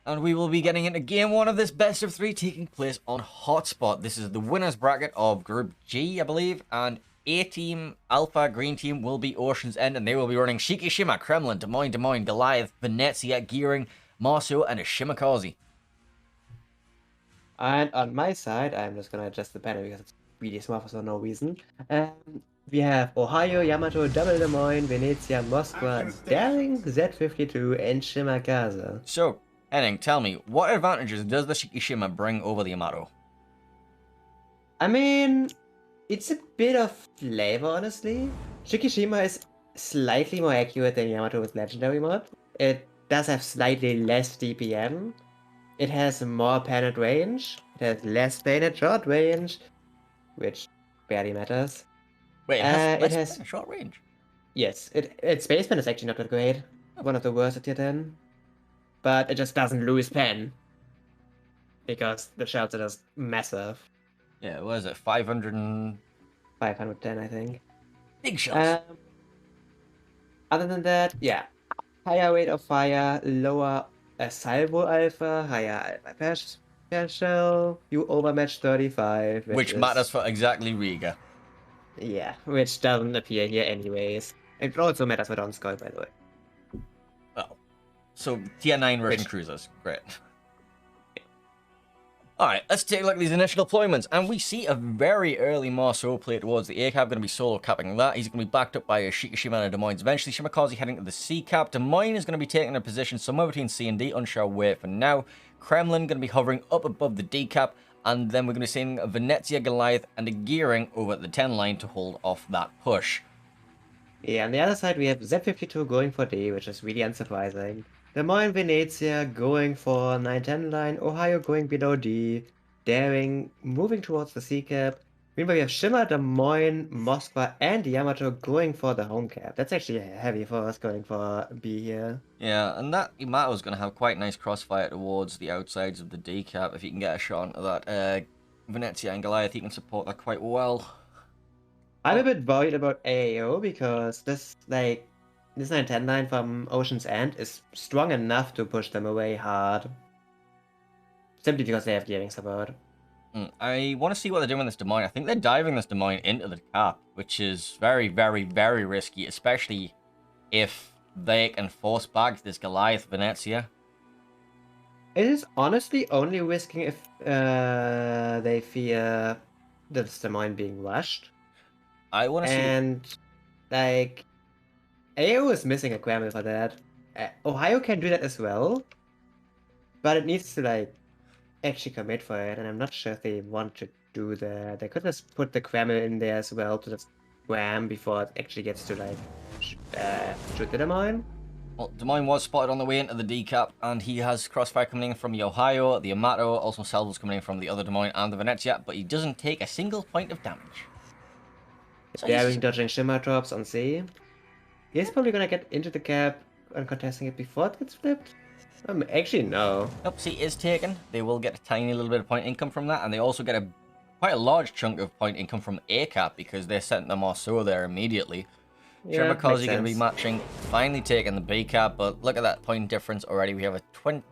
And we will be getting into game one of this best of three taking place on Hotspot. This is the winner's bracket of Group G, I believe, and A team, Alpha, Green team will be Ocean's End, and they will be running Shikishima, Kremlin, Des Moines, Goliath, Venezia, Gearing, Marceau, and a Shimakaze. And on my side, I'm just gonna adjust the panel because it's really small for no reason. We have Ohio, Yamato, Double Des Moines, Venezia, Moskva, Daring, Z52, and Shimakaze. So, Henning, tell me, what advantages does the Shikishima bring over the Yamato? I mean, it's a bit of flavor, honestly. Shikishima is slightly more accurate than Yamato with Legendary mod. It does have slightly less DPM. It has more pen at range. It has less pain at short range, which barely matters. Wait, it has it has short range. Yes, its base pen is actually not that great. One of the worst at tier 10. But it just doesn't lose pen. Because the shells are just massive. Yeah, what is it? 500 and... 510, I think. Big shells. Other than that, yeah. Higher rate of fire, lower salvo alpha, higher alpha per shell, you overmatch 35. Which matters for exactly Riga. Yeah, which doesn't appear here anyways. It also matters for Donskoy, by the way. Well, so tier 9 Russian cruisers. Great. Alright, let's take a look at these initial deployments, and we see a very early Marceau play towards the A cap, going to be solo capping that. He's going to be backed up by a Shikishima and a Des Moines. Eventually, Shimakaze heading to the C cap. Des Moines is going to be taking a position somewhere between C and D, unsure where for now. Kremlin going to be hovering up above the D cap, and then we're going to be seeing a Venezia, Goliath, and a Gearing over at the 10 line to hold off that push. Yeah, on the other side, we have Z52 going for D, which is really unsurprising. Des Moines, Venezia going for 9-10 line, Ohio going below D, Daring moving towards the C cap. Meanwhile, we have Shimmer, Des Moines, Moskva, and Yamato going for the home cap. That's actually heavy for us going for B here. Yeah, and that Yamato is going to have quite nice crossfire towards the outsides of the D cap. If you can get a shot onto that Venezia and Goliath, he can support that quite well. I'm a bit worried about AAO because this 9-10 line from Ocean's End is strong enough to push them away hard. Simply because they have gearing support. I want to see what they're doing with this Des Moines. I think they're diving this Des Moines into the cap, which is very, very, very risky, especially if they can force back this Goliath Venezia. It is honestly only risking if they fear the Des Moines being rushed. I want to see... And, AO is missing a Kremlin for that. Ohio can do that as well. But it needs to, actually commit for it, and I'm not sure if they want to do that. They could just put the Kremlin in there as well to just ram before it actually gets to, shoot the Des Moines. Well, Des Moines was spotted on the way into the D cap, and he has crossfire coming in from the Ohio, the Yamato, also salvos coming in from the other Des Moines and the Venezia, but he doesn't take a single point of damage. So Daring dodging Shimmer drops on C. He's probably gonna get into the cap and contesting it before it gets flipped. Actually, no. Nope, C is taken. They will get a tiny little bit of point income from that, and they also get quite a large chunk of point income from A cap because they're sent the Marceau there immediately. Yeah, Shimakaze going to be matching, finally taking the B cap, but look at that point difference already. We have a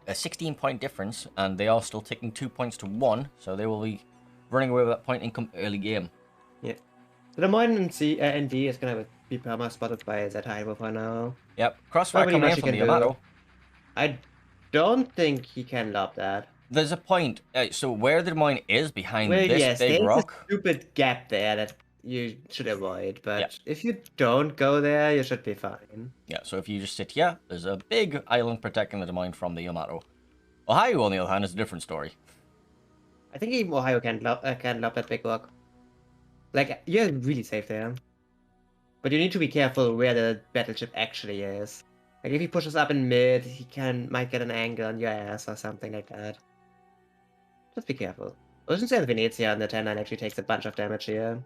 16-point difference, and they are still taking 2 points to 1, so they will be running away with that point income early game. Yeah. So the Moines and C and D is gonna be perma spotted by Z-Hypo for now. Yep, crossfire coming in from the Yamato. I don't think he can lob that. There's a point. So where the Des Moines is behind Well, this yes, big there's rock. a stupid gap there that you should avoid, but Yep. if you don't go there, you should be fine. Yeah, so if you just sit here, there's a big island protecting the Des Moines from the Yamato. Ohio, on the other hand, is a different story. I think even Ohio can lob that big rock. You're really safe there. But you need to be careful where the battleship actually is. If he pushes up in mid, he might get an angle on your ass or something like that. Just be careful. Ocean's End Venezia on the 10-9 actually takes a bunch of damage here.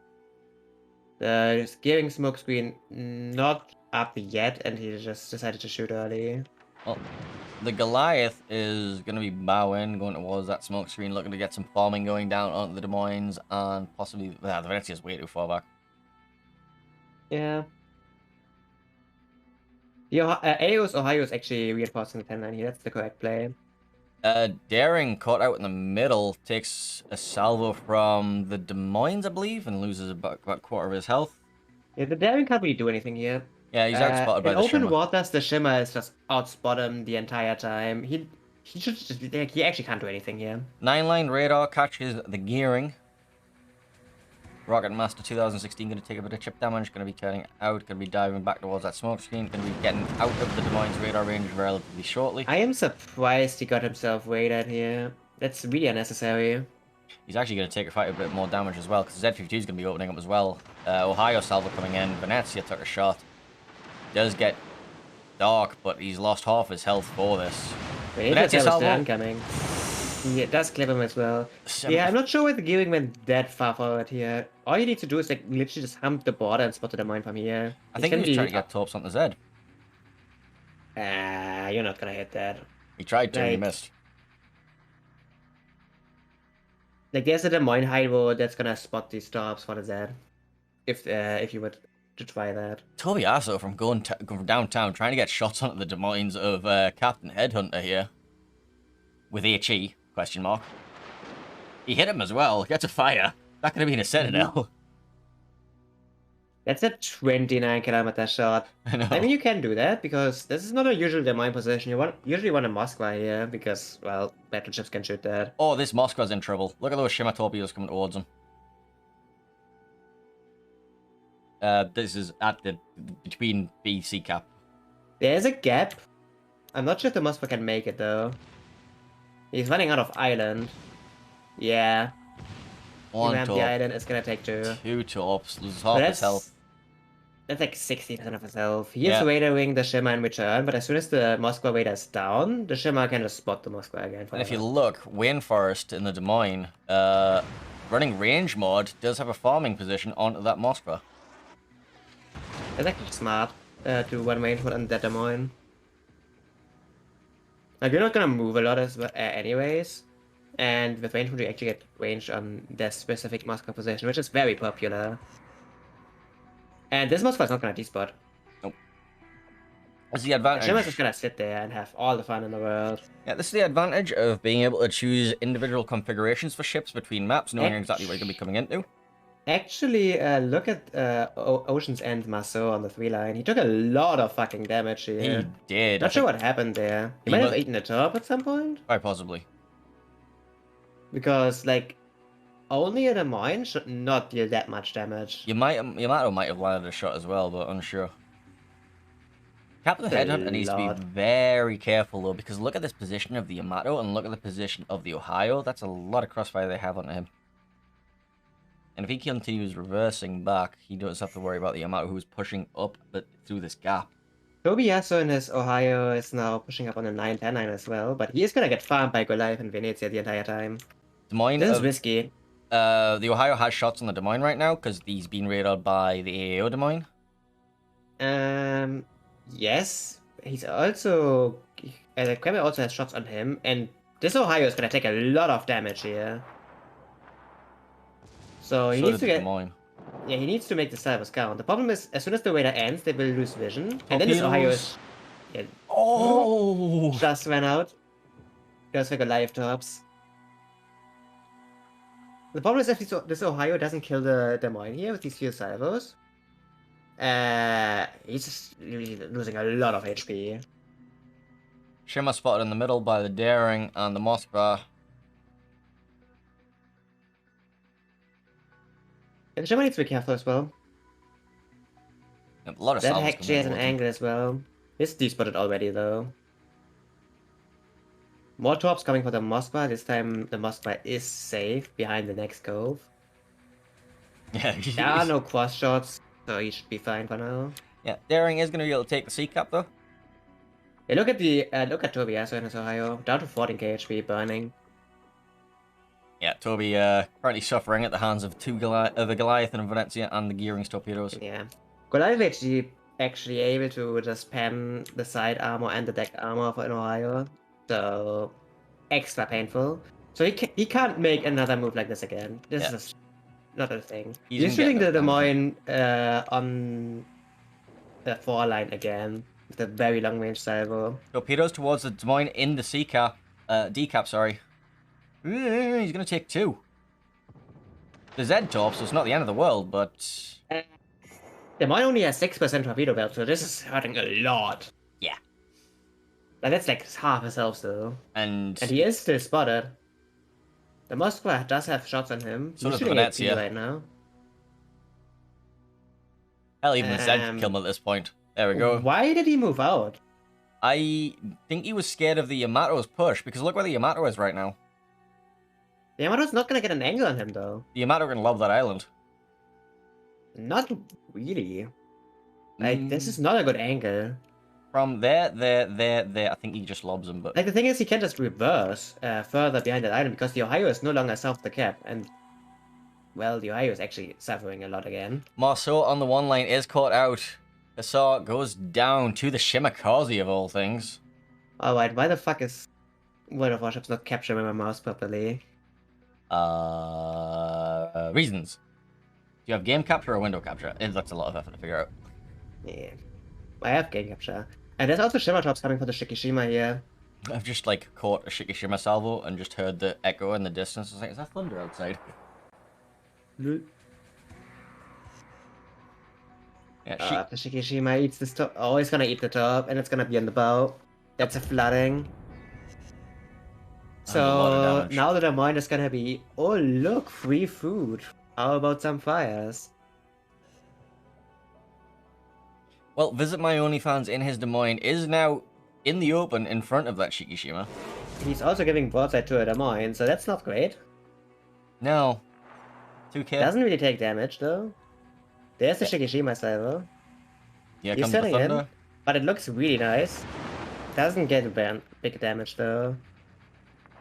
The gearing smokescreen not up yet, and he just decided to shoot early. Well, the Goliath is going to be bowing, going towards that smoke screen, looking to get some farming going down onto the Des Moines, and possibly... the Venezia is way too far back. Yeah. AAO's Ohio is actually reinforcing the 10-9 here. That's the correct play. Daring caught out in the middle, takes a salvo from the Des Moines, I believe, and loses about a quarter of his health. Yeah, the Daring can't really do anything here. Yeah, he's outspotted by In the open Shimmer. waters, the Shimmer is just outspot him the entire time. He should just be there. He actually can't do anything here. 9-line radar catches the gearing. Rocket Master 2016 going to take a bit of chip damage, going to be turning out, going to be diving back towards that smoke screen, going to be getting out of the Des Moines radar range relatively shortly. I am surprised he got himself raided here. That's really unnecessary. He's actually going to take a bit more damage as well, because Z-52 is going to be opening up as well. Ohio salvo coming in, Venezia took a shot. Does get dark, but he's lost half his health for this. Venezia salvo still incoming. Yeah, it does clip him as well. Yeah, I'm not sure why the gearing went that far forward here. All you need to do is like literally just hump the border and spot the mine from here. I think he was trying to get torps on the Z. You're not gonna hit that. He tried to, and he missed. Like there's a Des Moines high road that's gonna spot these torps for the Z. If you were to try that. Toby Asso from going from downtown trying to get shots onto the Des Moines of Captain Headhunter here. With HE, question mark. He hit him as well, gets a fire. That could have been a Sentinel. That's a 29-kilometer shot. I mean, you can do that, because this is not a usual Des Moines position. You usually want a Moskva here, because, well, battleships can shoot that. Oh, this Moskva's in trouble. Look at those Shimmer torpedoes coming towards him. This is at the between BC cap. There's a gap. I'm not sure if the Moskva can make it, though. He's running out of island. Yeah. One torp. The torp. island is gonna take 2. 2 torps. Loses half his health. That's like 60% of his health. He Yeah. is raiding the Shimmer in return, but as soon as the Moskva raider is down, the Shimmer can just spot the Moskva again. And if you look, Wayne Forest in the Des Moines, running range mod, does have a farming position onto that Moskva. That's actually smart to run range mod on that Des Moines. Like, you're not gonna move a lot anyways, and with range mod you actually get range on that specific Moskva position, which is very popular. And this Moskva is not gonna despot. Nope. This is the advantage. Shimmer's just gonna sit there and have all the fun in the world. Yeah, this is the advantage of being able to choose individual configurations for ships between maps, knowing exactly what you're going to be coming into. Actually, look at Ocean's End Marceau on the 3-line. He took a lot of fucking damage here. He did. Not sure what happened there. He might have eaten a torp at some point. Quite possibly. Because, like, only a Des Moines should not deal that much damage. Yamato might have landed a shot as well, but unsure. Captain Headhunter needs to be very careful, though, because look at this position of the Yamato and look at the position of the Ohio. That's a lot of crossfire they have on him. And if he continues reversing back, he doesn't have to worry about the Yamato who's pushing up through this gap. Tobiasso in his Ohio is now pushing up on the 9-10 line as well, but he is gonna get farmed by Goliath and Venezia the entire time. Des Moines, this is risky. The Ohio has shots on the Des Moines right now, because he's been radioed by the AAO Des Moines. Yes. He's also... the Kremlin also has shots on him, and this Ohio is gonna take a lot of damage here. So he needs to get... Yeah, he needs to make the salvos count. The problem is, as soon as the radar ends, they will lose vision. And then this Ohio is... Yeah, just ran out. Goes for Goliath torps. The problem is if this Ohio doesn't kill the Des Moines here with these few salvos, he's just really losing a lot of HP. Shimmer spotted in the middle by the Daring and the Moskva. And Shimmer needs to be careful as well. A lot of that salvos actually has an angle as well. It's despotted already though. More torps coming for the Moskva. This time the Moskva is safe behind the next cove. Yeah, there are no cross shots, so he should be fine for now. Yeah, Daring is going to be able to take the sea cap though. Yeah, look at Tobiasso in his Ohio, down to 14k HP, burning. Yeah, Toby currently suffering at the hands of the Goliath and Venezia and the Gearing's torpedoes. Yeah, Goliath actually able to just spam the side armor and the deck armor for an Ohio, so extra painful. So he can't make another move like this again. This is just not a thing. He's shooting the Des Moines on the 4 line again with a very long range salvo. Torpedoes towards the Des Moines in the sea cap. Decap, sorry. He's going to take 2. The Z top, so it's not the end of the world, but... The mine only has 6% torpedo belt, so this is hurting a lot. Yeah. But that's like half his health though. And he is still spotted. The Moskva does have shots on him. So He's does the shooting AP Venezia. right now. hell, even the Z could kill him at this point. There we go. Why did he move out? I think he was scared of the Yamato's push, because look where the Yamato is right now. The Yamato's not gonna get an angle on him though. The Yamato are going to love that island. Not really. Like, this is not a good angle. From there, I think he just lobs him, but... Like, the thing is, he can just reverse further behind that island because the Ohio is no longer south of the cap, and, well, the Ohio is actually suffering a lot again. Marceau on the 1 line is caught out. Hussar goes down to the Shimakaze of all things. Alright, why the fuck is World of Warships not capturing my mouse properly? Reasons. Do you have game capture or window capture? That's a lot of effort to figure out. Yeah. I have game capture. And there's also Shimmer Drops coming for the Shikishima here. I've just, like, caught a Shikishima salvo and just heard the echo in the distance. I was like, is that thunder outside? Yeah, The Shikishima eats this top. Oh, it's gonna eat the top, and it's gonna be on the bow. That's a flooding. So now the Des is gonna be, oh look, free food. How about some fires? Well, Visit My OnlyFans in his Des Moines is now in the open in front of that Shikishima. He's also giving broadside to a Des Moines, so that's not great. No. 2K. Doesn't really take damage though. There's the Shikishima salvo. Yeah, He's comes the turning thunder. in, but it looks really nice. Doesn't get big damage though.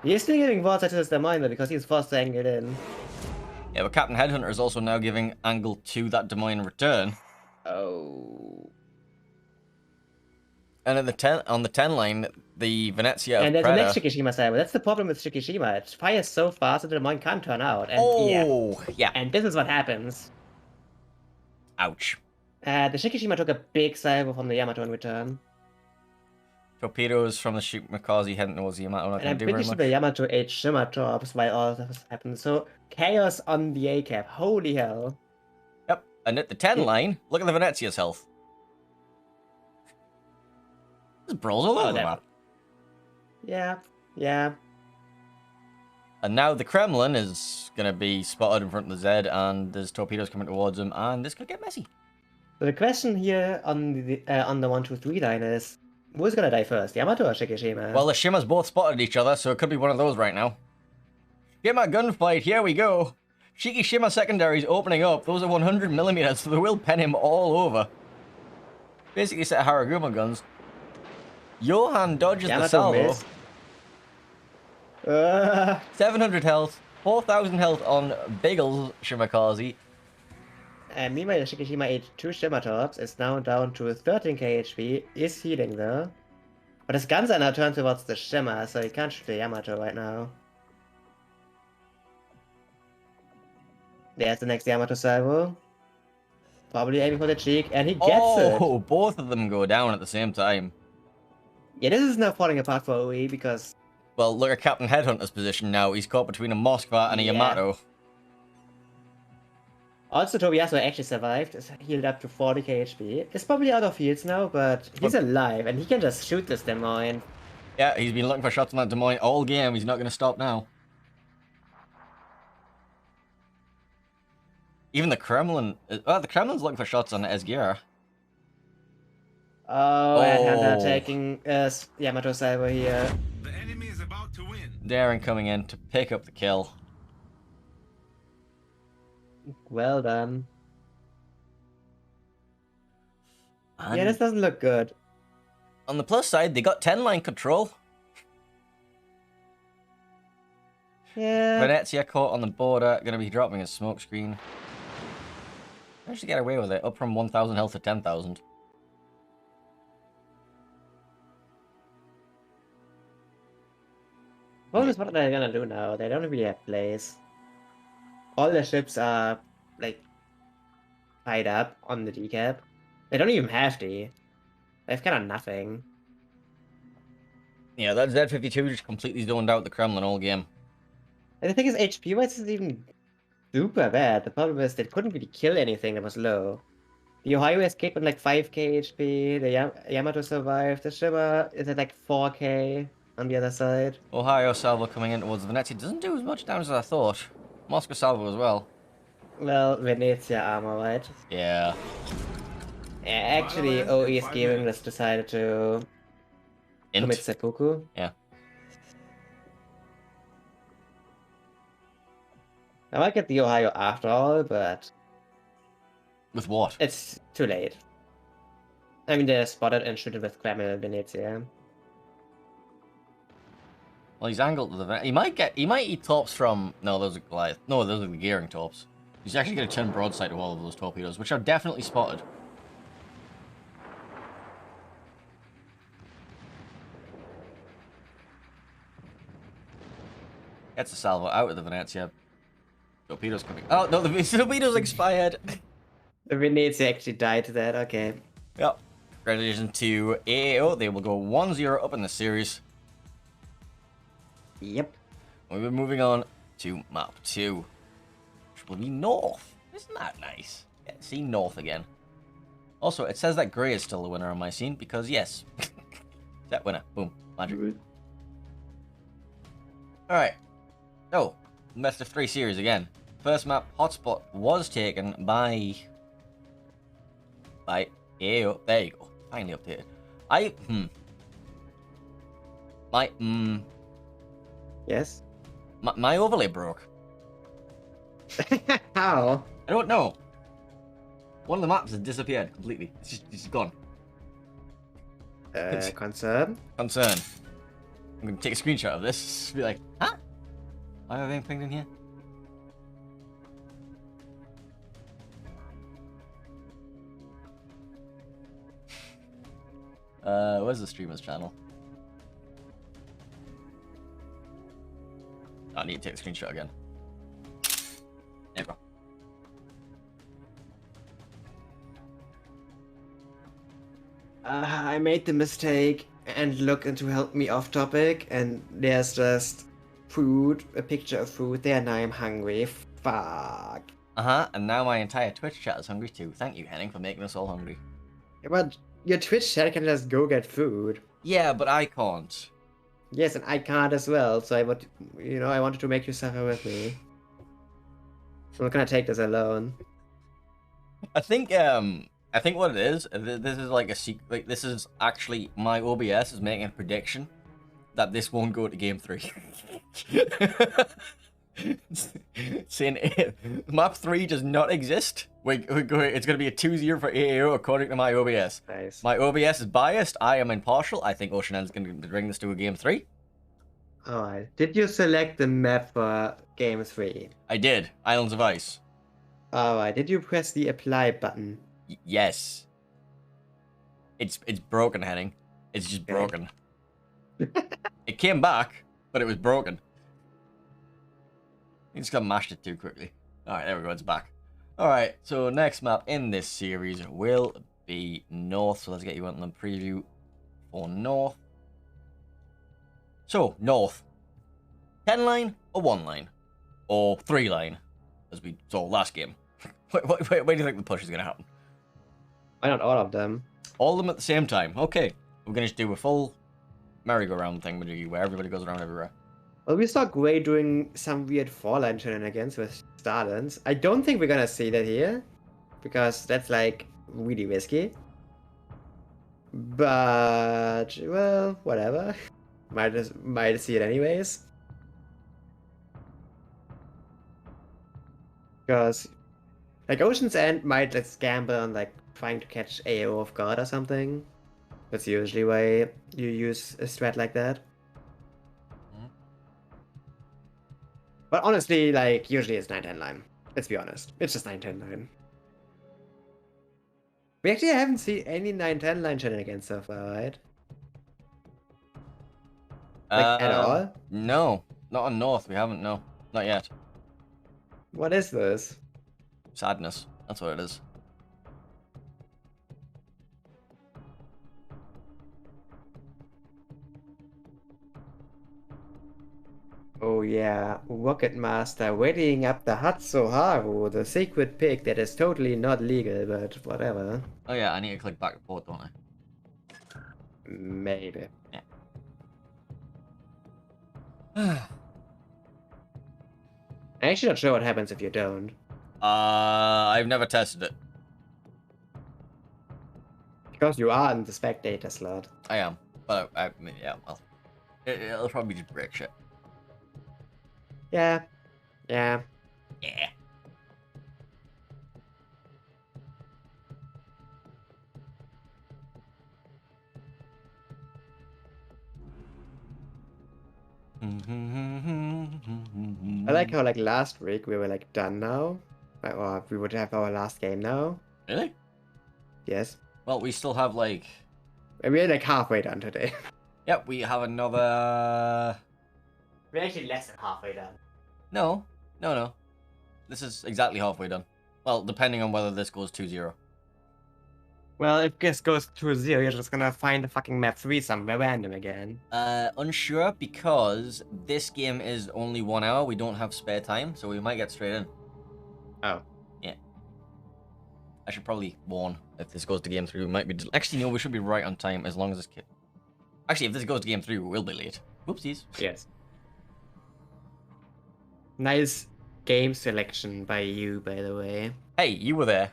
He's still giving broadside to his Des Moines though, because he's forced to angle it in. Yeah, but Captain Headhunter is also now giving angle to that Des Moines return. Oh. And on the 10 line, the Venezia And of there's the Preda... next Shikishima salvo. That's the problem with Shikishima. It fires so fast that the Des Moines can't turn out. And yeah. And this is what happens. Ouch. The Shikishima took a big salvo from the Yamato in return. Torpedoes from the Shimakaze heading towards the Yamato. Not And I'm going to do pretty very sure much. the Yamato ate Shimmer Torps while all this happened. So, chaos on the A-cap. Holy hell. Yep. And at the 10 line, look at the Venezia's health. There's brawls all over the map. Yeah. And now the Kremlin is going to be spotted in front of the Z, and there's torpedoes coming towards him, and this could get messy. So the question here on the 1-2-3 line is, who's gonna die first, Yamato or Shikishima? Well, the Shimas both spotted each other, so it could be one of those right now. Shima gunfight, here we go. Shikishima secondaries opening up. Those are 100mm, so they will pen him all over. Basically a set of Haraguma guns. Johan dodges the salvo. 700 health, 4,000 health on Big ol' Shimakaze. And meanwhile, Shikishima ate 2 Shimmer Torps, is now down to 13k HP, is healing though. But his guns are now turned towards the Shimmer, so he can't shoot the Yamato right now. There's the next Yamato salvo. Probably aiming for the cheek, and he gets it! Oh, both of them go down at the same time. Yeah, this is now falling apart for OE because... Well, look at Captain Headhunter's position now. He's caught between a Moskva and a Yamato. Also, Tobiaso actually survived, is healed up to 40k HP. He's probably out of heals now, but he's alive, and he can just shoot this Des Moines. Yeah, he's been looking for shots on that Des Moines all game. He's not going to stop now. Even the Kremlin... the Kremlin's looking for shots on Esgira. Oh, and Hunter taking Yamato salvo here. The enemy is about to win. Darren coming in to pick up the kill. Well done. And yeah, this doesn't look good. on the plus side, they got 10 line control. Yeah. Venezia caught on the border, going to be dropping a smoke screen. Managed to get away with it, up from 1,000 health to 10,000. What is what they're gonna do now? They don't really have plays. All the ships are, like, tied up on the decap. They don't even have D. They have kind of nothing. Yeah, that Z52 just completely zoned out the Kremlin all game. And the thing is, HP-wise isn't even super bad. The problem is they couldn't really kill anything that was low. The Ohio escaped on like 5k HP, the Yamato survived, the Shimmer is at like 4k on the other side. Ohio Salvo coming in towards Venezia doesn't do as much damage as I thought. Moscow Salvo as well. Well, Venezia armor, right? Yeah. Actually, OE's gaming just decided to commit Int. seppuku. Yeah. I might get the Ohio after all, but With what? it's too late. I mean, they're spotted and shooted with Kreml Venezia. Well, he's angled to the... He might eat torps from... No, those are Goliath. No, those are the gearing torps. He's actually going to turn broadside to all of those torpedoes, which are definitely spotted. Gets the salvo out of the Venezia. Torpedoes coming... Oh, no, the torpedoes expired. The Venezia actually died to that, okay. Yep. Congratulations to AAO. They will go 1-0 up in the series. Yep. We're moving on to map 2, which will be North. Isn't that nice? Yeah, see North again. Also, it says that Grey is still the winner on my scene because, yes, that winner. Boom. Magic. Alright. So, best of 3 series again. First map, Hotspot, was taken by AAO. There you go. Finally updated. Yes? My overlay broke. How? I don't know. One of the maps has disappeared completely. It's just gone. Concern? Concern. I'm gonna take a screenshot of this. Be like, huh? Why am I being pinged in here? Where's the streamer's channel? I need to take a screenshot again. There we go. I made the mistake and looked into help me off topic, and there's just food, a picture of food there, and I'm hungry. Fuck. And now my entire Twitch chat is hungry too. Thank you, Henning, for making us all hungry. Yeah, but your Twitch chat can just go get food. Yeah, but I can't. Yes, and I can't as well, so I wanted to make you suffer with me. I'm not gonna take this alone. I think what it is, this is like a secret. Like, this is actually my OBS is making a prediction that this won't go to game 3. Saying map 3 does not exist. It's going to be a 2-0 for AAO according to my OBS. Nice. My OBS is biased. I am impartial. I think Ocean is going to bring this to a game 3. Alright. Did you select the map for game 3? I did. Islands of Ice. Alright. Did you press the apply button? Yes. It's broken, Henning. It's just broken. It came back, but it was broken. I just got mashed it too quickly. Alright, there we go, it's back. Alright, so next map in this series will be North. So let's get you on the preview for North. So, North. 10 line or 1 line? Or 3 line, as we saw last game. Where do you think the push is going to happen? Why not all of them? All of them at the same time. Okay, we're going to just do a full merry-go-round thing where everybody goes around everywhere. Well, we saw Gray doing some weird 4-line shenanigans with Starlands. I don't think we're gonna see that here, because that's like really risky. But well, whatever. Might see it anyways. Because like Ocean's End might let's gamble on like trying to catch AAO off guard or something. That's usually why you use a strat like that. But honestly, like, usually it's 9-10 line. Let's be honest. It's just 9-10 line. We actually haven't seen any 9-10 line shenanigans so far, right? Like, at all? No. Not on North, we haven't, no. Not yet. What is this? Sadness. That's what it is. Oh yeah, Rocket Master waiting up the Hatsuharu, the secret pig that is totally not legal, but whatever. Oh yeah, I need to click back report, don't I? Maybe. Yeah. I'm actually not sure what happens if you don't. I've never tested it. Because you are in the spectator slot. I am, but I mean, yeah, well, it'll probably just break shit. Yeah. Yeah. Yeah. I like how like last week we were like done now. Or we would have our last game now. Really? Yes. Well, we still have like. And we're like halfway done today. Yep, we have another. We're actually less than halfway done. No. This is exactly halfway done. Well, depending on whether this goes 2-0. Well, if this goes to 0, you're just gonna find the fucking map 3 somewhere random again. Unsure because this game is only 1 hour. We don't have spare time, so we might get straight in. Oh. Yeah. I should probably warn if this goes to game 3. We might be. Actually, no, we should be right on time as long as this kid. Actually, if this goes to game 3, we will be late. Whoopsies. Yes. Nice game selection by you, by the way. Hey, you were there.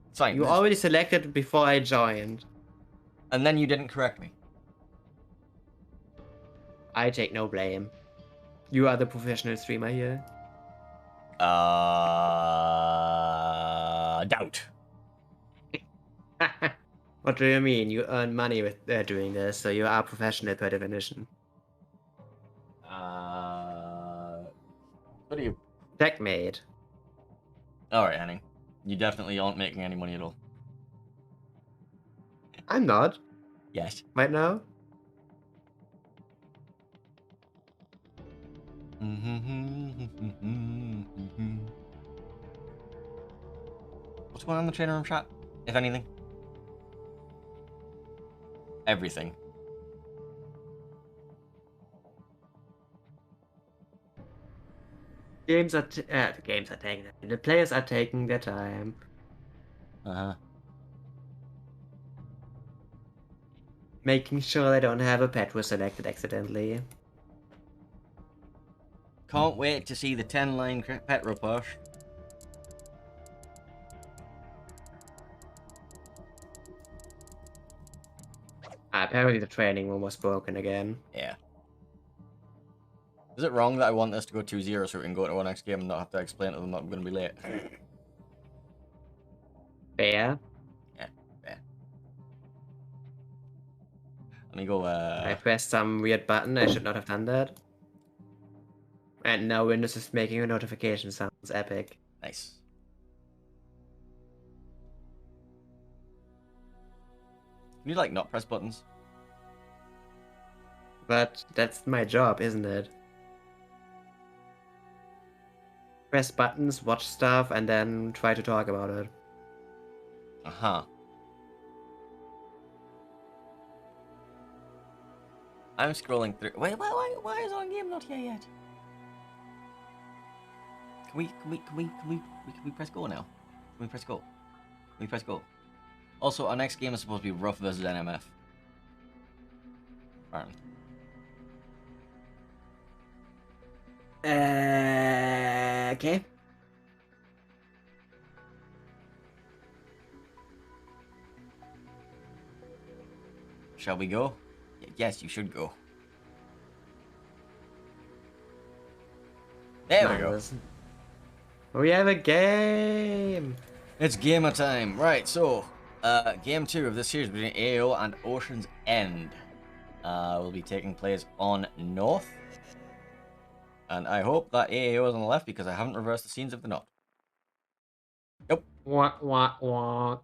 It's fine. You already selected before I joined. And then you didn't correct me. I take no blame. You are the professional streamer here. Doubt. What do you mean? You earn money with doing this, so you are professional per definition. What are you? Checkmate. Alright, Henning. You definitely aren't making any money at all. I'm not. Yes. Right now? What's going on in the trainer room chat? If anything? Everything. The games are taking. The players are taking their time. Making sure they don't have a pet was selected accidentally. Can't wait to see the 10-line pet report. Apparently the training room was broken again. Yeah. Is it wrong that I want this to go 2-0 so we can go to our next game and not have to explain to them that I'm going to be late? Fair. Yeah, fair. Let me go, I pressed some weird button, I should not have done that. And now Windows is making a notification, sounds epic. Nice. Can you, like, not press buttons? But that's my job, isn't it? Press buttons, watch stuff, and then try to talk about it. Uh-huh. I'm scrolling through. Wait, why is our game not here yet? Can we press go now? Can we press go? Can we press go? Also, our next game is supposed to be Rough versus NMF. Apparently. Okay. Shall we go? Yes, you should go. There we go. We have a game! It's gamer time. Right, so, game 2 of this series between AAO and Ocean's End will be taking place on North. And I hope that AAO is on the left because I haven't reversed the scenes if they're not. Nope. Wah.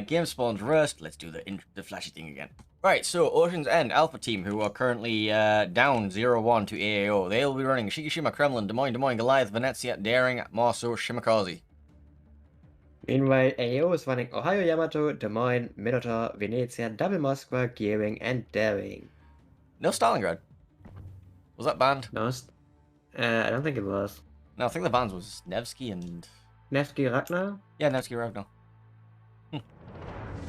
Game spawns reversed. Let's do the flashy thing again. Right, so Ocean's End Alpha Team, who are currently down 0-1 to AAO. They'll be running Shikishima, Kremlin, Des Moines, Goliath, Venezia, Daring, Marceau, Shimakaze. Meanwhile, AO is running Ohio, Yamato, Des Moines, Minotaur, Venezia, Double Moskva, Gearing, and Daring. No Stalingrad. Was that banned? No, I don't think it was. No, I think the bans was Nevsky and... Nevsky Ragnar? Yeah, Nevsky Ragnar.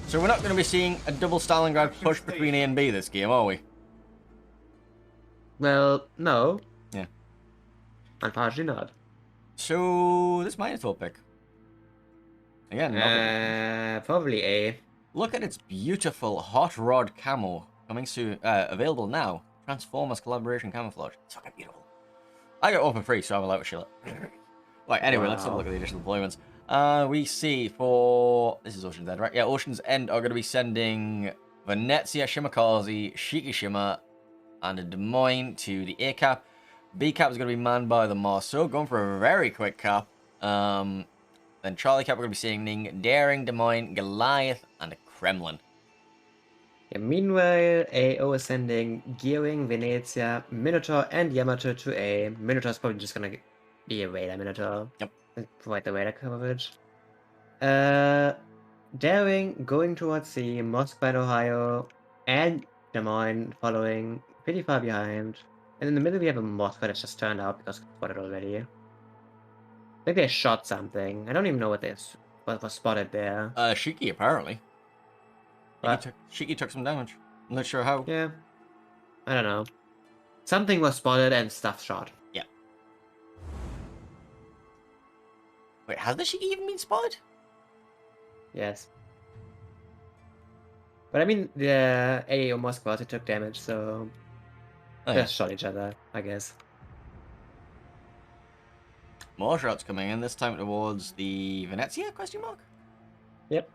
So we're not going to be seeing a double Stalingrad push between A and B this game, are we? Well, no. Yeah. Unfortunately not. So, this Minotaur pick. Again, nothing. Probably A. Look at its beautiful hot rod camo coming soon. Available now. Transformers collaboration camouflage. It's fucking beautiful. I got open free, so I'm allowed to shill it. Right, anyway, let's have a look at the additional deployments. We see for... This is Ocean's End, right? Yeah, Ocean's End are going to be sending Venezia, Shimakaze, Shikishima, and a Des Moines to the A cap. B cap is going to be manned by the Marceau, going for a very quick cap. Then Charlie cap, we're going to be seeing Daring, Des Moines, Goliath, and a Kremlin. Yeah, meanwhile, AAO is sending Gearing, Venezia, Minotaur, and Yamato to A. Minotaur is probably just gonna be a radar Minotaur. Yep. And provide the radar coverage. Daring going towards C, Moscow and Ohio, and Des Moines following, pretty far behind. And in the middle we have a Moscow that's just turned out because it's spotted already. I think they shot something. I don't even know what was spotted there. Shiki, apparently. What? Shiki took some damage. I'm not sure how. Yeah. I don't know. Something was spotted and stuff shot. Yeah. Wait, has the Shiki even been spotted? Yes. But I mean, the AAO Moscow also took damage, so Oh, they yeah. just shot each other, I guess. More shots coming in, this time towards the Venezia, question mark? Yep.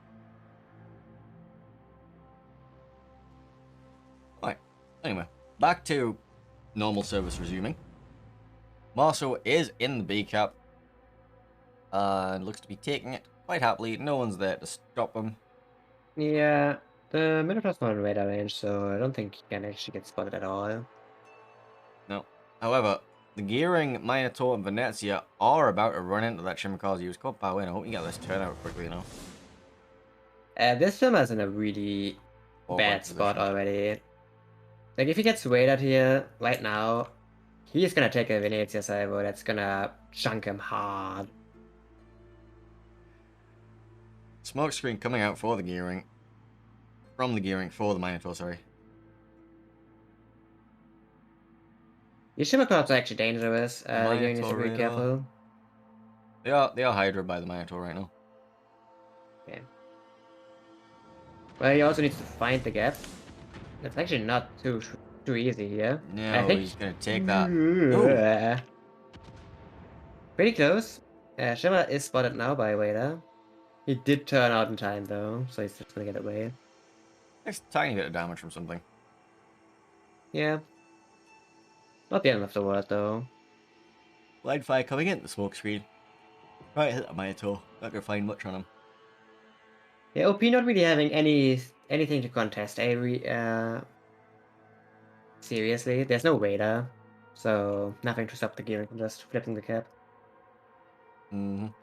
Right. Anyway, back to normal service resuming. Marceau is in the B cap. And looks to be taking it quite happily. No one's there to stop him. Yeah, the Minotaur's not in radar range, so I don't think he can actually get spotted at all. No. However, the Gearing, Minotaur, and Venezia are about to run into that Shimakaze who's caught by win. I hope you get this turnout quickly, you know. This film is in a really Awkward bad position. spot already. Like, if he gets radar here, right now, he's gonna take a Venezia salvo that's gonna chunk him hard. Smoke screen coming out for the Gearing. From the Gearing for the Minotaur, sorry. These Shimakaze are actually dangerous. You need to be Minotaur careful. They are Hydra by the Minotaur right now. Okay. Well, he also needs to find the gap. It's actually not too easy here. No, I think he's gonna take that. Pretty close. Shimmer is spotted now by Wader. He did turn out in time though, so he's just gonna get away. There's a tiny bit of damage from something. Yeah. Not the end of the world though. Blind fire coming in the smoke screen. Right, hit the Minotaur. Not gonna find much on him. Yeah, OP not really having anything to contest. Seriously, there's no radar, so nothing to stop the gearing from just flipping the cap.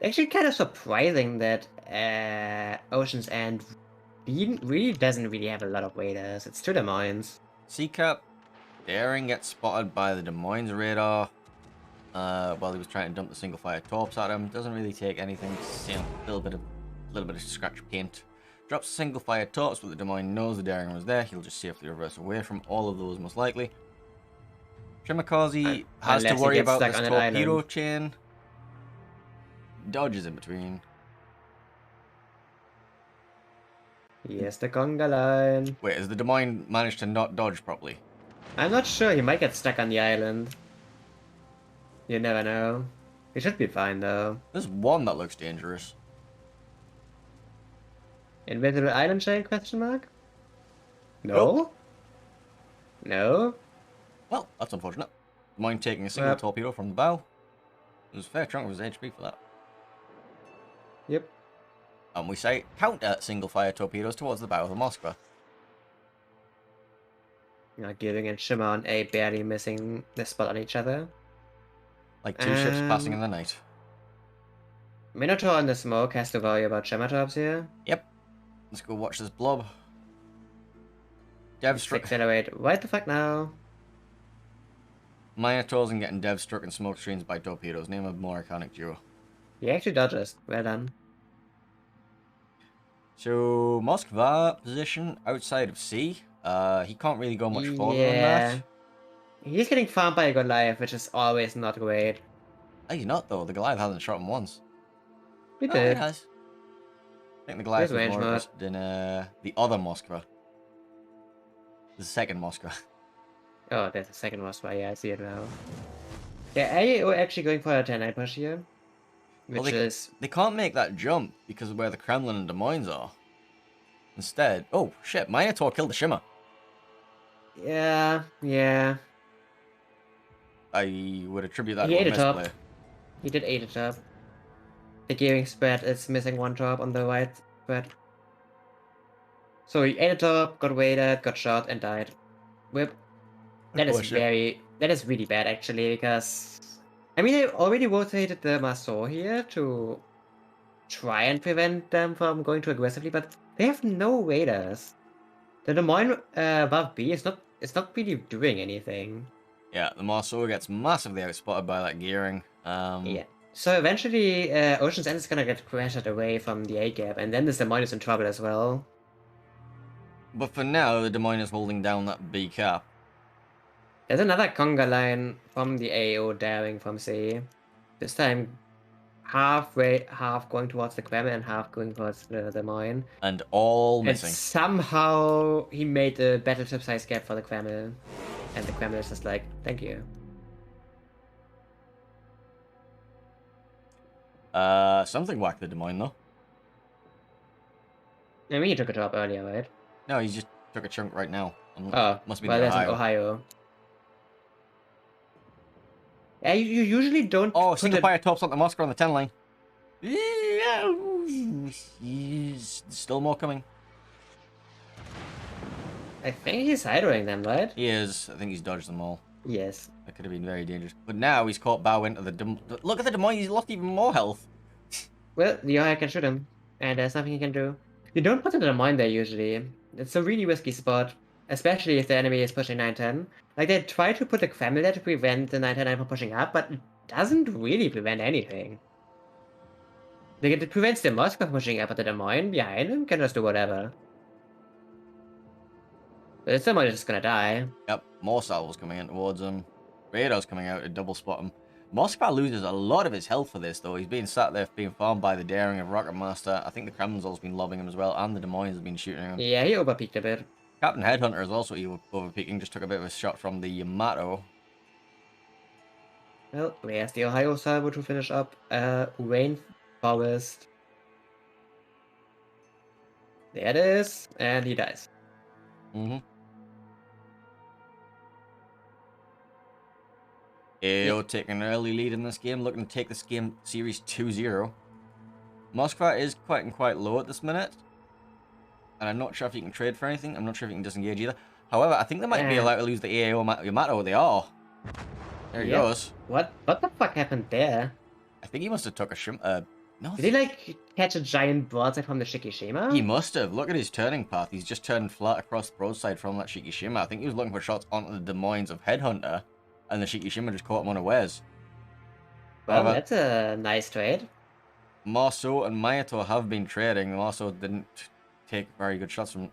Actually, kind of surprising that Ocean's End really doesn't really have a lot of radars. It's to Des Moines. C-Cap, Daring gets spotted by the Des Moines radar while he was trying to dump the single fire torps at him. Doesn't really take anything. Just, you know, a little bit of scratch paint. Drops single fire torps, but the Des Moines knows the Daring was there. He'll just safely reverse away from all of those, most likely. Shimakaze has to Unless he worry gets about stuck this on an torpedo island. chain. Dodges in between. Yes, the conga line. Wait, has the Des Moines managed to not dodge properly? I'm not sure. He might get stuck on the island. You never know. He should be fine though. There's one that looks dangerous. Invisible island chain? Question mark. No. Nope. No. Well, that's unfortunate. Des Moines taking a single Yep. torpedo from the bow. There's a fair chunk of his HP for that. Yep. And we say counter single fire torpedoes towards the bow of the Moskva. Not giving and Shimmer on A barely missing the spot on each other. Like two ships passing in the night. Minotaur in the smoke has to worry about Shimmertops here. Yep. Let's go watch this blob. Dev Accelerate. What the fuck now? Minotaurs and getting dev struck and smoke screens by torpedoes. Name a more iconic duo. He actually dodges. Well done. So, Moskva position outside of C. He can't really go much further than Yeah. that. He's getting farmed by a Goliath, which is always not great. He's not, though. The Goliath hasn't shot him once. He Oh, it did. has. I think the Goliath was range more mod. interested in the other Moskva. The second Moskva. Oh, there's a second Moskva. Yeah, I see it now. Yeah, AAO actually going for a 10-9 push here. Which Well, is... They can't make that jump because of where the Kremlin and Des Moines are. Instead... Oh, shit. Minotaur killed the Shimmer. Yeah, yeah. I would attribute that He to a ate it up. misplay. He did 8 it up. The gearing spread is missing one top on the right spread. So he ate it up, got weighted, got shot, and died. Whip. That is that is really bad actually, because I mean they already rotated the Maso here to try and prevent them from going too aggressively, but they have no raiders. The Des Moines above B is not really doing anything. Yeah, the Marceau gets massively outspotted by that gearing. Yeah. So eventually Ocean's End is gonna get crashed away from the A gap, and then this Des Moines is in trouble as well. But for now, the Des Moines is holding down that B cap. There's another conga line from the AAO daring from C. This time half going towards the Kremlin and half going towards the Des Moines. And all And missing. somehow he made the battleship size gap for the Kremlin. And the Kremlin is just like, thank you. Something whacked the Des Moines, though. I mean, he took a drop earlier, right? No, he just took a chunk right now. Oh, Must be well, the that's in Ohio. Ohio. Yeah, you usually don't. Oh, put single it- fire tops on the Moscow on the 10 line. Still more coming. I think he's sideroing them, right? He is. I think he's dodged them all. Yes. That could have been very dangerous. But now he's caught bow into the... Look at the Des Moines. He's lost even more health. Well, the Ohio can shoot him, and there's nothing he can do. You don't put it in a mine there usually. It's a really risky spot, especially if the enemy is pushing 9-10. Like, they try to put the Kremlin there to prevent the 9-10 from pushing up, but it doesn't really prevent anything. Like, it prevents the Moscow from pushing up, but the Des Moines behind him can just do whatever. But Des Moines is just gonna die. Yep, more salvos coming in towards him. Radar's coming out to double spot him. Moskva loses a lot of his health for this, though. He's being sat there being farmed by the daring of Rocket Master. I think the Kremlin's also been lobbing him as well, and the Des Moines has been shooting him. Yeah, he overpeaked a bit. Captain Headhunter is also overpeaking, just took a bit of a shot from the Yamato. Well, where's the Ohio salvo to finish up? Rain Forest. There it is, and he dies. Mm-hmm. AO taking an early lead in this game, looking to take this game series 2-0. Moskva is quite low at this minute. And I'm not sure if he can trade for anything. I'm not sure if he can disengage either. However, I think they might be allowed to lose the AAO Yamato. They are. There he goes. What the fuck happened there? I think he must have took a shrimp. No. Did he like catch a giant broadside from the Shikishima? He must have. Look at his turning path. He's just turned flat across the broadside from that Shikishima. I think he was looking for shots onto the Des Moines of Headhunter. And the Shikishima just caught him unawares. Well, However, that's a nice trade. Marceau and Mayato have been trading. Marceau didn't take very good shots from...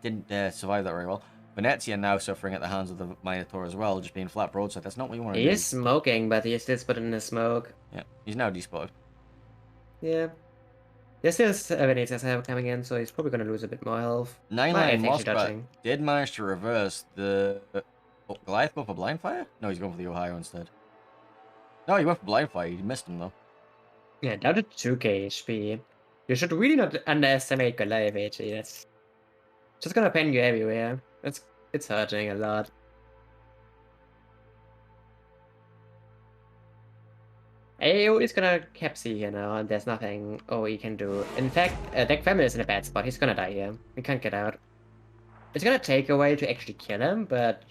didn't survive that very well. Venezia now suffering at the hands of the Mayato as well, just being flat broadside. That's not what you want to He do. is smoking, but he is still spotted in the smoke. Yeah, he's now despotted. Yeah. There's still Venezia coming in, so he's probably going to lose a bit more health. 9 Well, I line think she's Moskva dodging. did manage to reverse the... Oh, Goliath go for blind fire? No, he's going for the Ohio instead. No, he went for blind fire. He missed him though. Yeah, down to 2k HP. You should really not underestimate Goliath HP. That's just gonna pen you everywhere. It's hurting a lot. AAO is gonna cap C here now, and there's nothing OE can do. In fact, Deck Family is in a bad spot. He's gonna die here. He can't get out. It's gonna take a while to actually kill him, but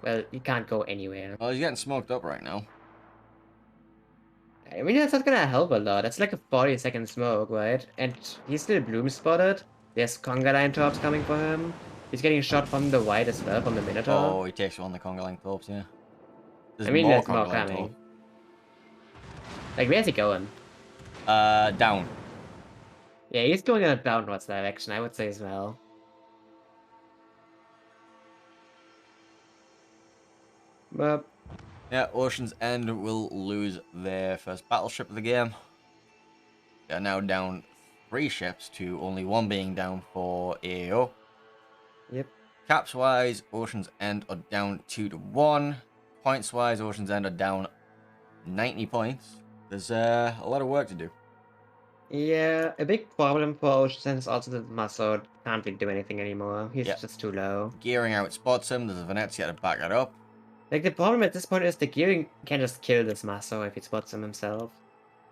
well, he can't go anywhere. Well, he's getting smoked up right now. I mean, that's not gonna help a lot. That's like a 40-second smoke, right? And he's still bloom spotted. There's conga line tops coming for him. He's getting shot from the right as well, from the Minotaur. Oh, he takes one the conga line tops, yeah. There's I mean, more there's more Congoline coming. Torp. Like, where's he going? Down. Yeah, he's going in a downwards direction, I would say as well. But Yeah, Ocean's End will lose their first battleship of the game. They are now down 3 ships to only 1 being down for AAO. yep. Caps wise, Ocean's End are down 2-1. Points wise, Ocean's End are down 90 points. There's a lot of work to do. Yeah, a big problem for Ocean is also that Maso can't really do anything anymore. He's Yeah. just too low. Gearing out spots him. There's a Venezia to back it up. Like, the problem at this point is the gearing can just kill this Maso if he spots him himself.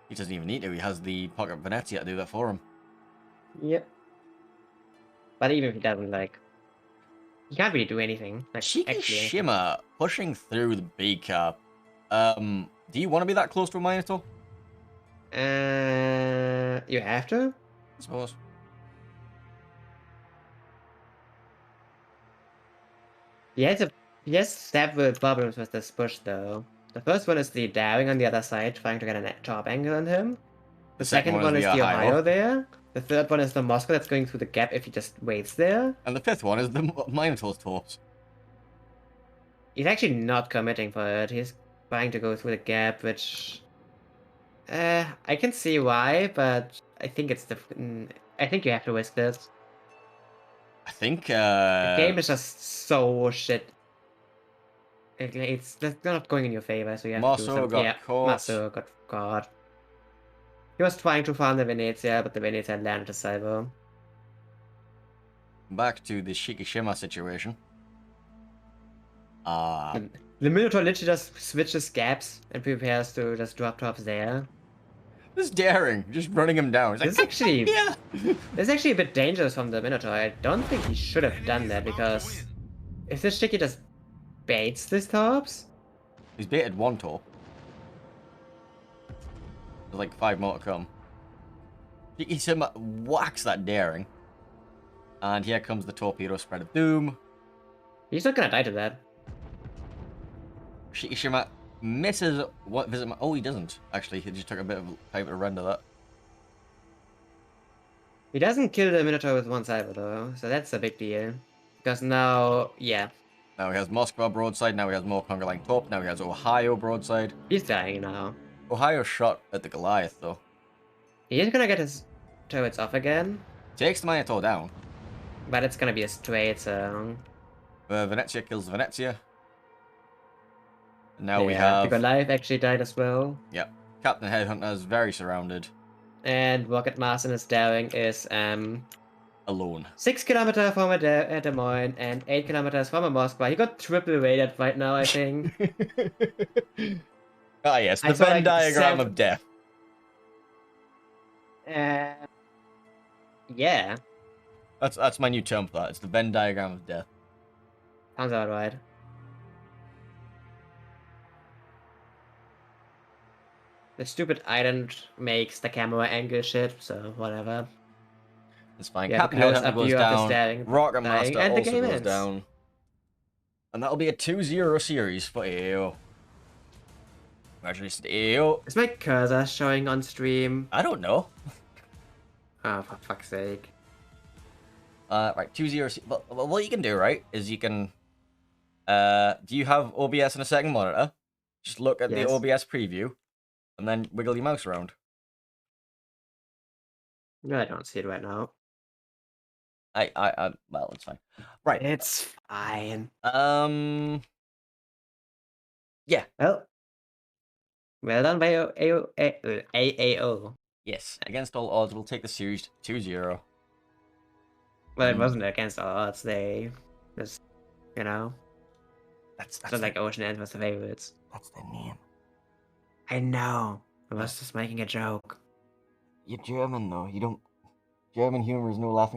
He doesn't even need to. He has the pocket Venezia to do that for him. Yep. But even if he doesn't, like, he can't really do anything. Like, Cheeky actually anything. Shimmer pushing through the B cap. Do you want to be that close to a Minotaur? You have to? I suppose. He has several problems with this push, though. The first one is the daring on the other side, trying to get a top angle on him. The second one is the Ohio there. The third one is the Moscow that's going through the gap if he just waits there. And the 5th one is the Minotaur's torps. He's actually not committing for it. He's trying to go through the gap, which... I can see why, but I think it's I think you have to risk this. I think, The game is just so shit. It's not going in your favor, so you have to do Maso something. got Yeah, caught. Maso got caught. He was trying to farm the Venezia, but the Venezia landed a salvo. Back to the Shikishima situation. The Minotaur literally just switches gaps and prepares to just drop tops there. This daring, just running him down. It's like, This is actually yeah. this is actually a bit dangerous from the Minotaur. I don't think he should have done that because if this Shiki just baits these tops, He's baited 1 torp. There's like 5 more to come. Shikishima whacks that daring. And here comes the torpedo spread of doom. he's not gonna die to that. Shikishima misses what visit. Oh, he doesn't. Actually, he just took a bit of time to render that. He doesn't kill the Minotaur with one salvo though, so that's a big deal. Because now, yeah, Now he has Moskva broadside. Now he has more Congoline Torp. Now he has Ohio broadside. he's dying now. Ohio shot at the Goliath though. He is gonna get his turrets off again, Takes the Minotaur down. but it's gonna be a straight, so... Venezia kills Venezia. And now we Yeah, have the Goliath actually died as well. Captain Headhunter is very surrounded. And Rocket Master in his daring is Alone. 6 kilometers from a Des Moines and 8 kilometers from a Moscow. He got triple rated right now, I think. Ah yes, I the saw, Venn like, diagram of death. Yeah, That's my new term for that. It's the Venn diagram of death. sounds about right. The stupid island makes the camera angle shit, so whatever. It's fine. Yeah, Captain because Headhunter up goes you have the down. staring, Rocket dying, Master and the also game goes ends. down. And that'll be a 2-0 series for AAO. Congratulations to AAO. Is my cursor showing on stream? I don't know. Oh, for fuck's sake. Right, 2-0. Well, what you can do, right, is you can... do you have OBS on a second monitor? Just look at Yes. the OBS preview, and then wiggle your mouse around. No, I don't see it right now. Well, it's fine. Right. It's fine. Yeah. Well done by AAO. Yes. Against all odds, we'll take the series 2-0. Well, it wasn't against all odds. They just, you know, That's it's not like Ocean End was the favorites. that's the name. I know. I was just making a joke. You're German though. You don't. German humor is no laughing